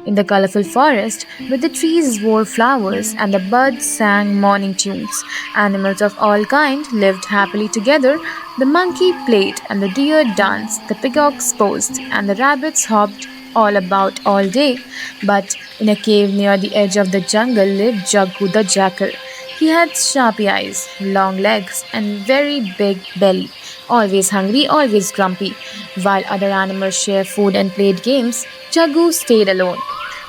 In the colorful forest, where the trees wore flowers and the birds sang morning tunes, animals of all kinds lived happily together. The monkey played and the deer danced, the peacocks posed and the rabbits hopped all about all day. But in a cave near the edge of the jungle lived Jaggu the jackal. He had sharp eyes, long legs, and very big belly. Always hungry, always grumpy. While other animals shared food and played games, Jaggu stayed alone.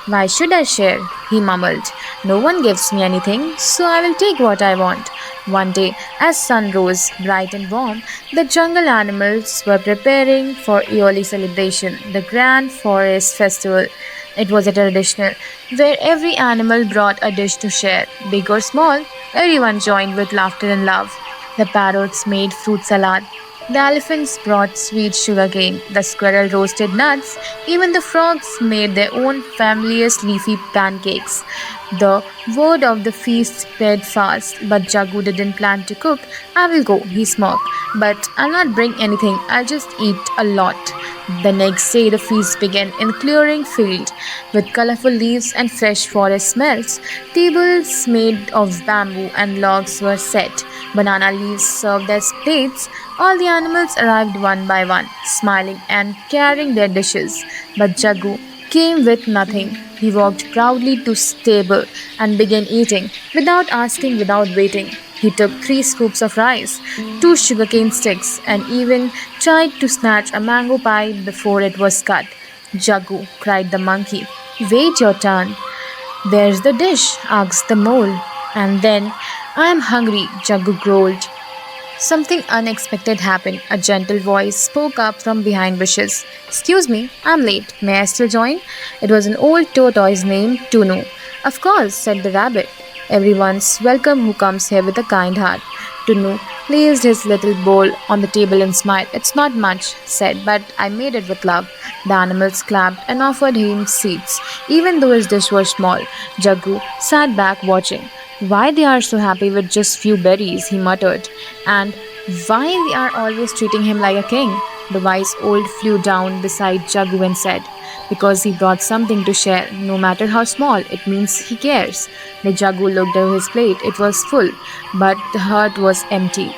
Why should I share? He mumbled. No one gives me anything, so I will take what I want. One day, as sun rose bright and warm, the jungle animals were preparing for yearly celebration, the grand forest festival. It was a traditional where every animal brought a dish to share, big or small. Everyone joined with laughter and love. The parrots made fruit salad. The elephants brought sweet sugarcane. The squirrel roasted nuts. Even the frogs made their own family's leafy pancakes. The word of the feast spread fast, but Jagu didn't plan to cook. I will go, he smirked. But I'll not bring anything, I'll just eat a lot. The next day, the feast began in a clearing field with colorful leaves and fresh forest smells. Tables made of bamboo and logs were set. Banana leaves served as plates. All the animals arrived one by one, smiling and carrying their dishes. But Jagu came with nothing. He walked proudly to stable and began eating without asking, without waiting. He took 3 scoops of rice, 2 sugarcane sticks, and even tried to snatch a mango pie before it was cut. Jagu, cried the monkey, wait your turn. Where's the dish? Asked the mole. And then, I'm hungry, Jagu growled. Something unexpected happened. A gentle voice spoke up from behind bushes. Excuse me, I'm late. May I still join? It was an old tortoise named Tunu. Of course, said the rabbit. Everyone's welcome who comes here with a kind heart. Tunu placed his little bowl on the table and smiled. It's not much, said, but I made it with love. The animals clapped and offered him seats, even though his dish was small. Jagu sat back watching. Why they are so happy with just few berries, he muttered, and why they are always treating him like a king. The wise old flew down beside Jagu and said, because he brought something to share, no matter how small, it means he cares. The Jagu looked at his plate, it was full, but the heart was empty.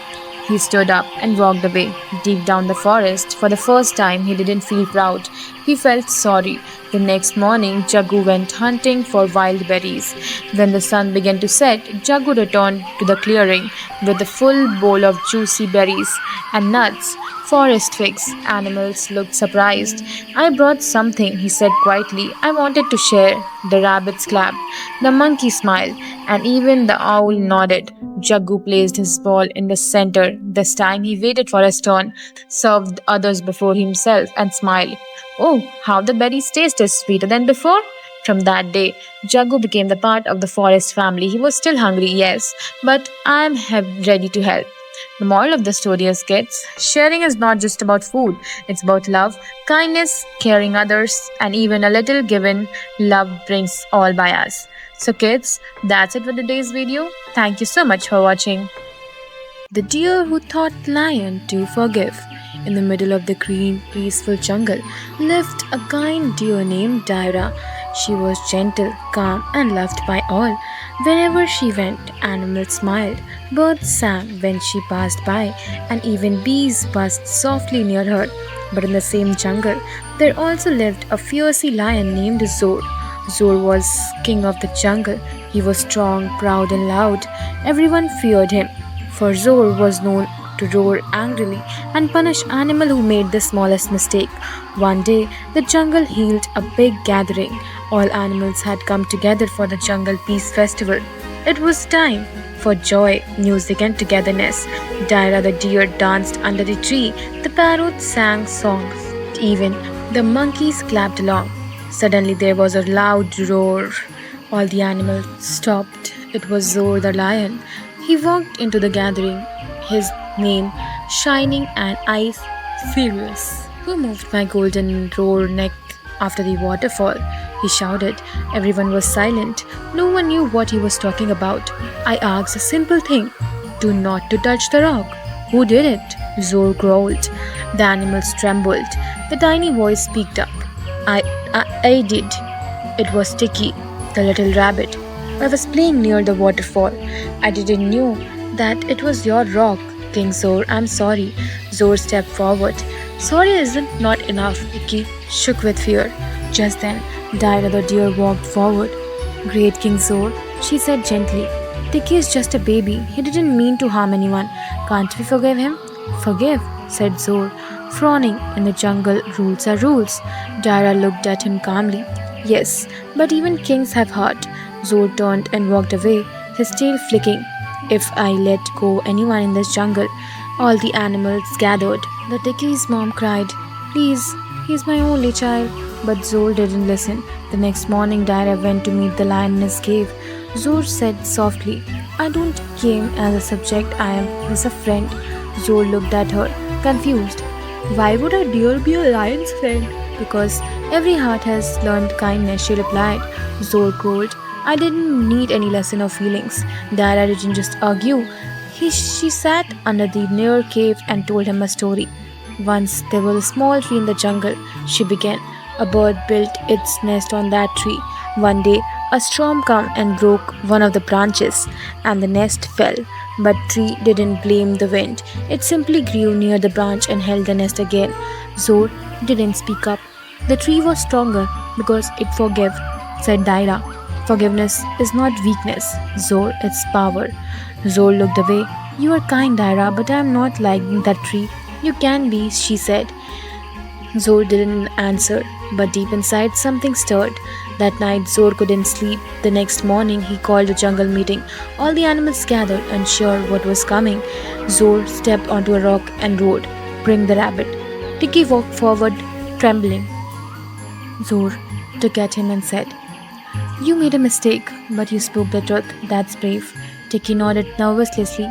He stood up and walked away. Deep down the forest, for the first time, he didn't feel proud. He felt sorry. The next morning, Jagu went hunting for wild berries. When the sun began to set, Jagu returned to the clearing with a full bowl of juicy berries and nuts. Forest figs. Animals looked surprised. I brought something, he said quietly. I wanted to share. The rabbits clapped. The monkey smiled, and even the owl nodded. Jagu placed his ball in the center. This time he waited for his turn, served others before himself, and smiled. Oh, how the berries tasted sweeter than before! From that day, Jagu became the part of the forest family. He was still hungry, yes, but I am ready to help. The moral of the story is, kids, sharing is not just about food. It's about love, kindness, caring others, and even a little given love brings all by us. So kids, that's it for today's video. Thank you so much for watching. The deer who taught lion to forgive. In the middle of the green, peaceful jungle lived a kind deer named Daira. She was gentle, calm, and loved by all. Wherever she went, animals smiled, birds sang when she passed by, and even bees buzzed softly near her. But in the same jungle, there also lived a fierce lion named Zor. Zor was king of the jungle. He was strong, proud, and loud. Everyone feared him, for Zor was known to roar angrily and punish animal who made the smallest mistake. One day, the jungle held a big gathering. All animals had come together for the Jungle Peace Festival. It was time for joy, music, and togetherness. Daira the deer danced under the tree. The parrots sang songs. Even the monkeys clapped along. Suddenly, there was a loud roar. All the animals stopped. It was Zor the lion. He walked into the gathering, his mane shining and eyes furious. Who moved my golden roar neck after the waterfall? He shouted. Everyone was silent. No one knew what he was talking about. I asked a simple thing. Do not to touch the rock. Who did it? Zor growled. The animals trembled. The tiny voice speaked up. I did. It was Sticky, the little rabbit. I was playing near the waterfall. I didn't know that it was your rock, King Zor. I'm sorry. Zor stepped forward. Sorry isn't not enough. Sticky shook with fear. Just then, Dyra the deer walked forward. Great King Zor, she said gently. Tiki is just a baby. He didn't mean to harm anyone. Can't we forgive him? Forgive, said Zor, frowning. In the jungle, rules are rules. Dara looked at him calmly. Yes, but even kings have heart. Zor turned and walked away, his tail flicking. If I let go anyone in this jungle, all the animals gathered. The Tiki's mom cried, please, he's my only child. But Zor didn't listen. The next morning, Dara went to meet the lion in his cave. Zor said softly, I don't came as a subject, I am as a friend. Zor looked at her, confused. Why would a deer be a lion's friend? Because every heart has learned kindness, she replied. Zor growled, I didn't need any lesson of feelings. Dara didn't just argue. She sat under the near cave and told him a story. Once there was a small tree in the jungle, she began. A bird built its nest on that tree. One day, a storm came and broke one of the branches, and the nest fell. But tree didn't blame the wind. It simply grew near the branch and held the nest again. Zor didn't speak up. The tree was stronger because it forgave, said Daira. Forgiveness is not weakness, Zor, it's power. Zor looked away. You are kind, Daira, but I am not like that tree. You can be, she said. Zor didn't answer, but deep inside something stirred. That night Zor couldn't sleep. The next morning he called a jungle meeting. All the animals gathered, unsure what was coming. Zor stepped onto a rock and roared, Bring the rabbit. Tiki walked forward, trembling. Zor took at him and said, You made a mistake, but you spoke the truth. That's brave. Tiki nodded nervously.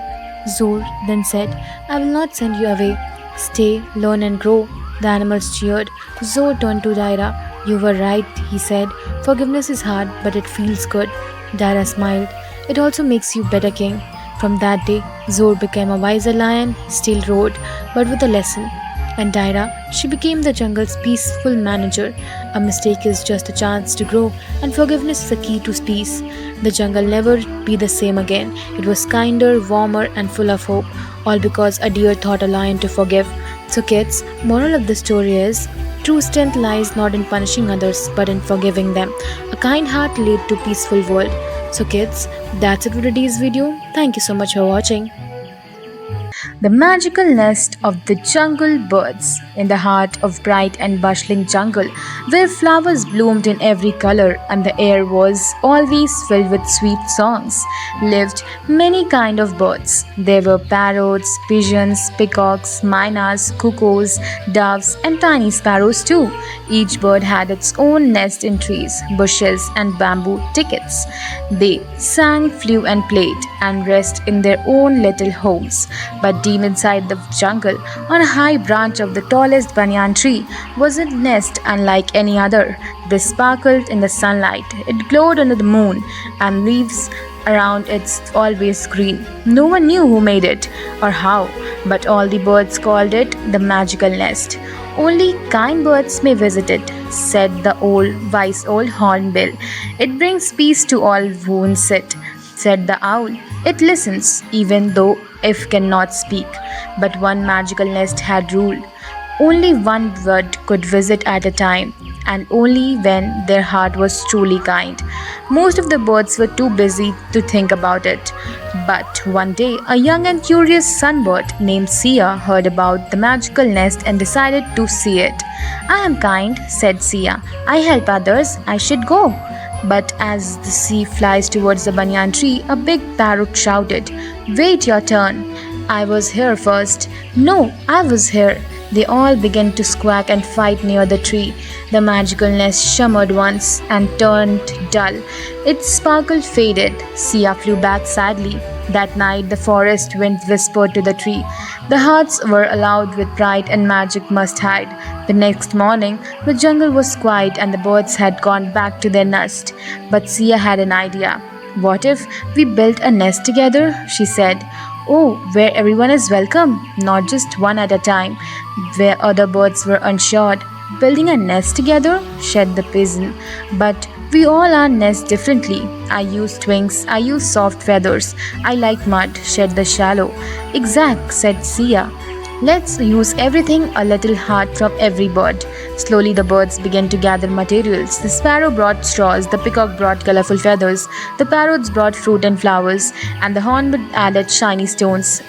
Zor then said, I will not send you away. Stay, learn and grow. The animals cheered. Zor turned to Daira. You were right, he said. Forgiveness is hard, but it feels good. Daira smiled. It also makes you better king. From that day, Zor became a wiser lion, still roared, but with a lesson. And Daira, she became the jungle's peaceful manager. A mistake is just a chance to grow, and forgiveness is the key to peace. The jungle never be the same again. It was kinder, warmer, and full of hope, all because a deer taught a lion to forgive. So kids, moral of the story is, true strength lies not in punishing others, but in forgiving them. A kind heart leads to peaceful world. So kids, that's it for today's video. Thank you so much for watching. The magical nest of the jungle birds. In the heart of bright and bustling jungle, where flowers bloomed in every color and the air was always filled with sweet songs, lived many kind of birds. There were parrots, pigeons, peacocks, mynas, cuckoos, doves, and tiny sparrows too. Each bird had its own nest in trees, bushes, and bamboo thickets. They sang, flew, and played, and rested in their own little homes. But deep inside the jungle, on a high branch of the tallest banyan tree, was a nest unlike any other. This sparkled in the sunlight. It glowed under the moon, and leaves around it's always green. No one knew who made it or how, but all the birds called it the magical nest. Only kind birds may visit it, said the wise old hornbill. It brings peace to all who sit, said the owl. It listens, even though if cannot speak. But one magical nest had rule. Only one bird could visit at a time, and only when their heart was truly kind. Most of the birds were too busy to think about it. But one day, a young and curious sunbird named Sia heard about the magical nest and decided to see it. I am kind, said Sia. I help others. I should go. But as the sea flies towards the banyan tree, a big parrot shouted, Wait your turn. I was here first. No, I was here. They all began to squawk and fight near the tree. The magical nest shimmered once and turned dull. Its sparkle faded. Sia flew back sadly. That night the forest wind whispered to the tree. The hearts were aloud with pride and magic must hide. The next morning the jungle was quiet and the birds had gone back to their nest. But Sia had an idea. What if we built a nest together? She said. Oh, where everyone is welcome, not just one at a time. Where other birds were unsure. Building a nest together? Said the pigeon. But We all are nest differently. I use twins, I use soft feathers. I like mud, shed the shallow. Exact, said Sia. Let's use everything a little heart from every bird. Slowly the birds began to gather materials. The sparrow brought straws, the peacock brought colorful feathers, the parrots brought fruit and flowers, and the hornbill added shiny stones.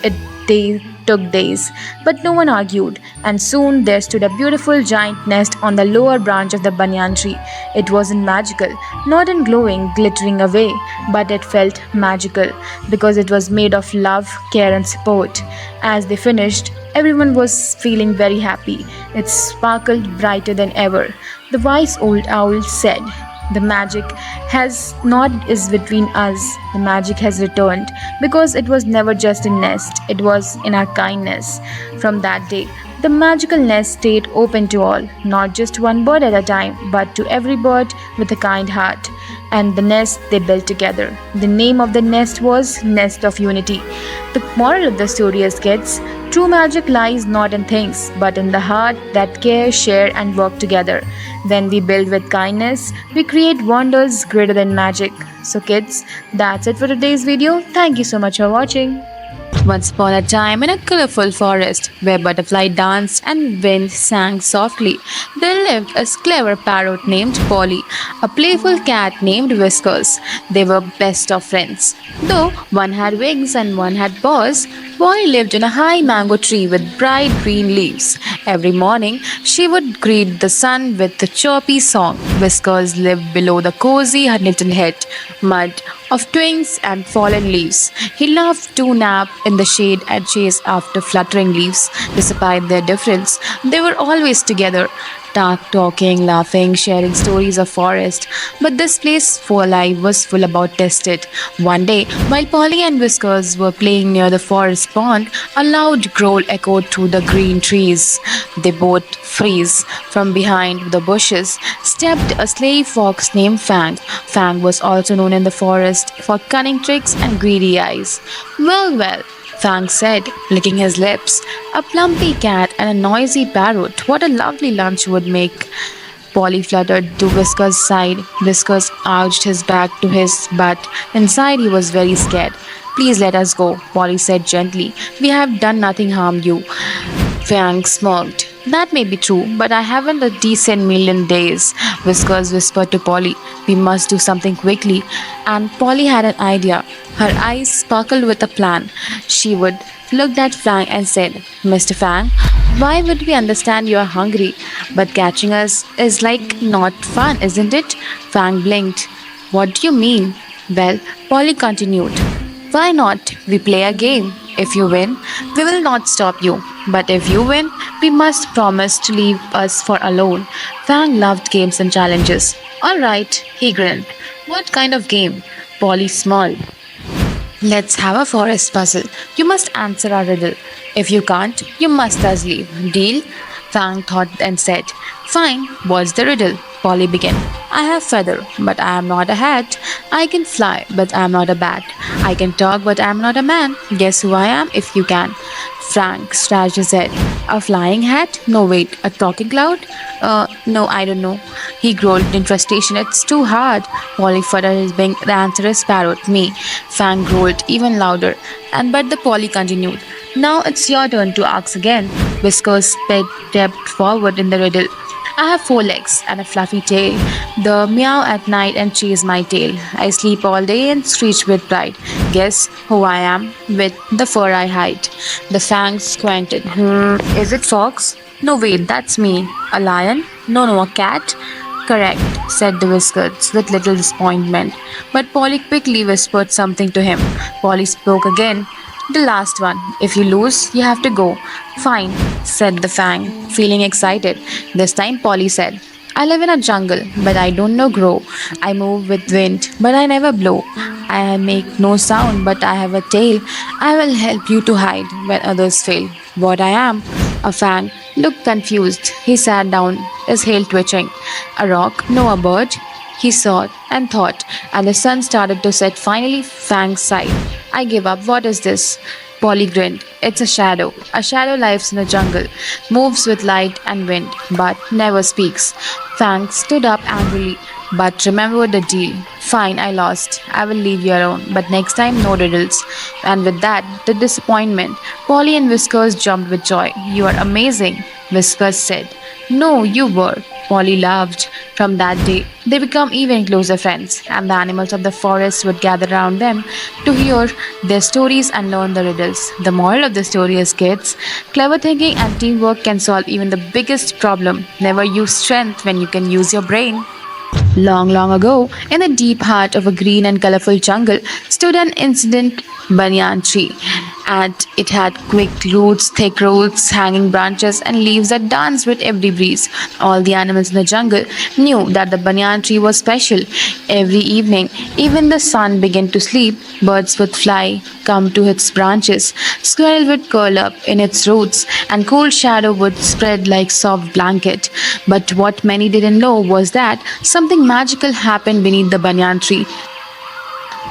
They took days, but no one argued, and soon there stood a beautiful giant nest on the lower branch of the banyan tree. It wasn't magical, not in glowing, glittering away, but it felt magical because it was made of love, care, and support. As they finished, everyone was feeling very happy. It sparkled brighter than ever. The wise old owl said, the magic has not is between us. The magic has returned because it was never just a nest, it was in our kindness. From that day, the magical nest stayed open to all, not just one bird at a time, but to every bird with a kind heart. And the nest they built together. The name of the nest was Nest of Unity. The moral of the story is, kids, true magic lies not in things, but in the heart that care, share, and work together. When we build with kindness, we create wonders greater than magic. So, kids, that's it for today's video. Thank you so much for watching. Once upon a time, in a colorful forest where butterfly danced and wind sang softly, there lived a clever parrot named Polly, a playful cat named Whiskers. They were best of friends. Though one had wings and one had paws, Polly lived in a high mango tree with bright green leaves. Every morning, she would greet the sun with a chirpy song. Whiskers lived below the cozy little hut, mud of twigs and fallen leaves. He loved to nap in the shade and chase after fluttering leaves. Despite their difference, they were always together, talking, laughing, sharing stories of forest. But this place for life was full about tested. One day, while Polly and Whiskers were playing near the forest pond, a loud growl echoed through the green trees. They both froze. From behind the bushes stepped a sly fox named Fang. Fang was also known in the forest for cunning tricks and greedy eyes. Well, well, Fang said, licking his lips. A plumpy cat and a noisy parrot. What a lovely lunch would make. Polly fluttered to Whisker's side. Whiskers arched his back to his butt. Inside, he was very scared. Please let us go, Polly said gently. We have done nothing harm you. Fang smirked. That may be true, but I haven't a decent meal in days, Whiskers whispered to Polly. We must do something quickly. And Polly had an idea. Her eyes sparkled with a plan. She would looked at Fang and said, Mr. Fang, why would we understand you are hungry? But catching us is like not fun, isn't it? Fang blinked. What do you mean? Well, Polly continued. Why not? We play a game. If you win, we will not stop you. But if you win, we must promise to leave us for alone. Fang loved games and challenges. All right, he grinned. What kind of game? Polly smiled. Let's have a forest puzzle. You must answer our riddle. If you can't, you must us leave. Deal? Fang thought and said, Fine, what's the riddle? Polly began. I have feather, but I am not a hat. I can fly, but I am not a bat. I can talk, but I am not a man. Guess who I am if you can. Frank scratched his head. A flying hat? No, wait, a talking cloud? No, I don't know. He growled in frustration. It's too hard. Polly fluttered his wing. The answer is parrot, me. Fang growled even louder. But the Polly continued. Now it's your turn to ask again. Whiskers stepped forward in the riddle. I have 4 legs and a fluffy tail. The meow at night and chase my tail. I sleep all day and screech with pride. Guess who I am with the fur I hide. The fangs squinted. Is it fox? No, wait, that's me. A lion? No, a cat? Correct, said the Whiskers with little disappointment. But Polly quickly whispered something to him. Polly spoke again. The last one. If you lose, you have to go. Fine, said the Fang, feeling excited. This time Polly said, I live in a jungle, but I don't know grow. I move with wind, but I never blow. I make no sound, but I have a tail. I will help you to hide when others fail. What I am? A Fang looked confused. He sat down, his tail twitching. A rock? No, a bird? He saw and thought, and the sun started to set. Finally, Fang sighed. I give up. What is this? Polly grinned. It's a shadow. A shadow lives in the jungle, moves with light and wind, but never speaks. Fang stood up angrily. But remember the deal. Fine, I lost. I will leave you alone. But next time, no riddles. And with that, the disappointment. Polly and Whiskers jumped with joy. You are amazing, Whiskers said. No, you were. Polly laughed. From that day, they became even closer friends, and the animals of the forest would gather around them to hear their stories and learn the riddles. The moral of the story is kids, clever thinking and teamwork can solve even the biggest problem. Never use strength when you can use your brain. Long, long ago, in the deep heart of a green and colorful jungle, stood an ancient banyan tree. And it had quick roots, thick roots, hanging branches, and leaves that danced with every breeze. All the animals in the jungle knew that the banyan tree was special. Every evening, even the sun began to sleep, birds would fly, come to its branches, squirrel would curl up in its roots, and cool shadow would spread like soft blanket. But what many didn't know was that something magical happened beneath the banyan tree.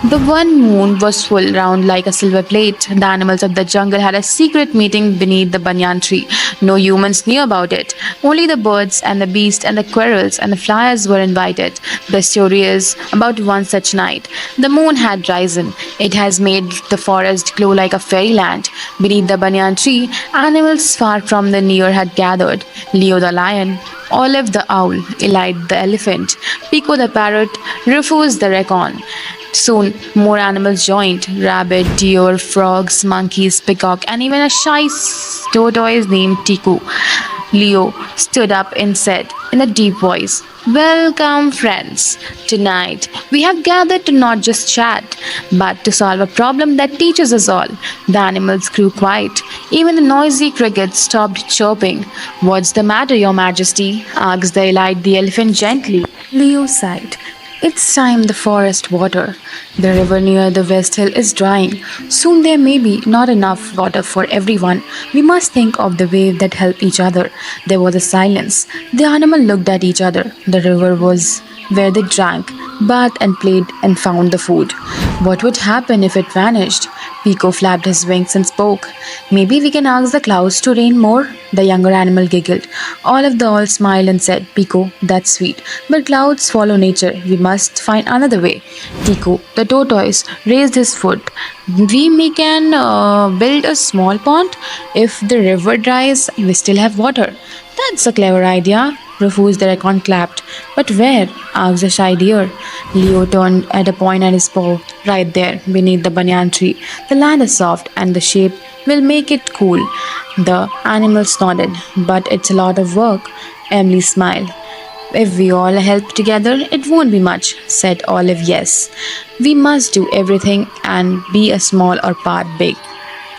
The one moon was full, round like a silver plate. The animals of the jungle had a secret meeting beneath the banyan tree. No humans knew about it. Only the birds and the beasts and the squirrels and the flyers were invited. The story is about one such night. The moon had risen. It has made the forest glow like a fairyland. Beneath the banyan tree, animals far from the near had gathered. Leo the lion, Olive the owl, Elide the elephant, Pico the parrot, Rufus the raccoon. Soon, more animals joined rabbit, deer, frogs, monkeys, peacock, and even a shy tortoise named Tiku. Leo stood up and said in a deep voice, Welcome, friends. Tonight, we have gathered to not just chat, but to solve a problem that teaches us all. The animals grew quiet. Even the noisy crickets stopped chirping. What's the matter, Your Majesty? Asked the elite the elephant gently. Leo sighed. It's time the forest water. The river near the West Hill is drying. Soon there may be not enough water for everyone. We must think of the way that help each other. There was a silence. The animal looked at each other. The river was where they drank, bathed and played and found the food. What would happen if it vanished? Pico flapped his wings and spoke. Maybe we can ask the clouds to rain more? The younger animal giggled. All of the all smiled and said, Pico, that's sweet. But clouds follow nature. We must find another way. Tico, the tortoise, raised his foot. We can build a small pond. If the river dries, we still have water. That's a clever idea. Rufus the raccoon clapped. But where? Asked the shy deer. Leo turned at a point at his paw. Right there, beneath the banyan tree. The land is soft and the shape will make it cool. The animals nodded. But it's a lot of work. Emily smiled. If we all help together, it won't be much, said Olive. Yes. We must do everything and be a small or part big.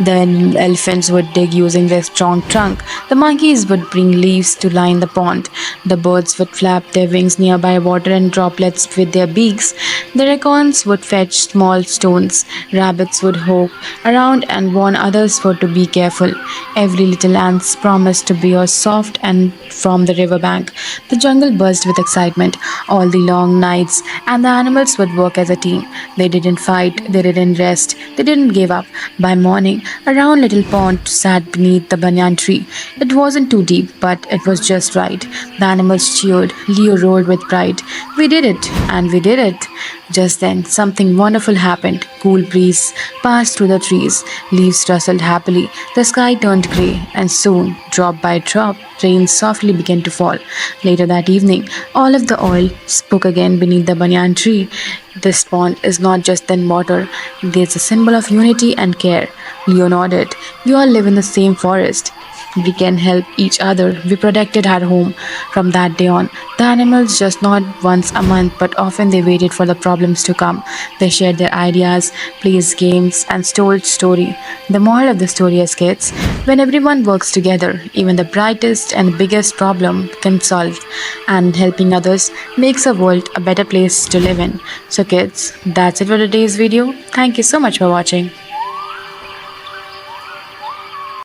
The elephants would dig using their strong trunk. The monkeys would bring leaves to line the pond. The birds would flap their wings nearby water and droplets with their beaks. The raccoons would fetch small stones. Rabbits would hop around and warn others for to be careful. Every little ant promised to be soft and from the riverbank. The jungle buzzed with excitement all the long nights, and the animals would work as a team. They didn't fight, they didn't rest, they didn't give up. By morning, a round little pond sat beneath the banyan tree. It wasn't too deep, but it was just right. The animals cheered. Leo roared with pride. We did it, and we did it. Just then, something wonderful happened. Cool breeze passed through the trees. Leaves rustled happily. The sky turned grey, and soon, drop by drop, rain softly began to fall. Later that evening, Olive the owl spoke again beneath the banyan tree. This pond is not just then water. It's a symbol of unity and care. Leo nodded. We all live in the same forest. We can help each other. We protected our home. From that day on, the animals just not once a month, but often they waited for the problems to come. They shared their ideas, played games, and told story. The moral of the story is, kids, when everyone works together, even the brightest and biggest problem can solve. And helping others makes a world a better place to live in. So kids, that's it for today's video. Thank you so much for watching.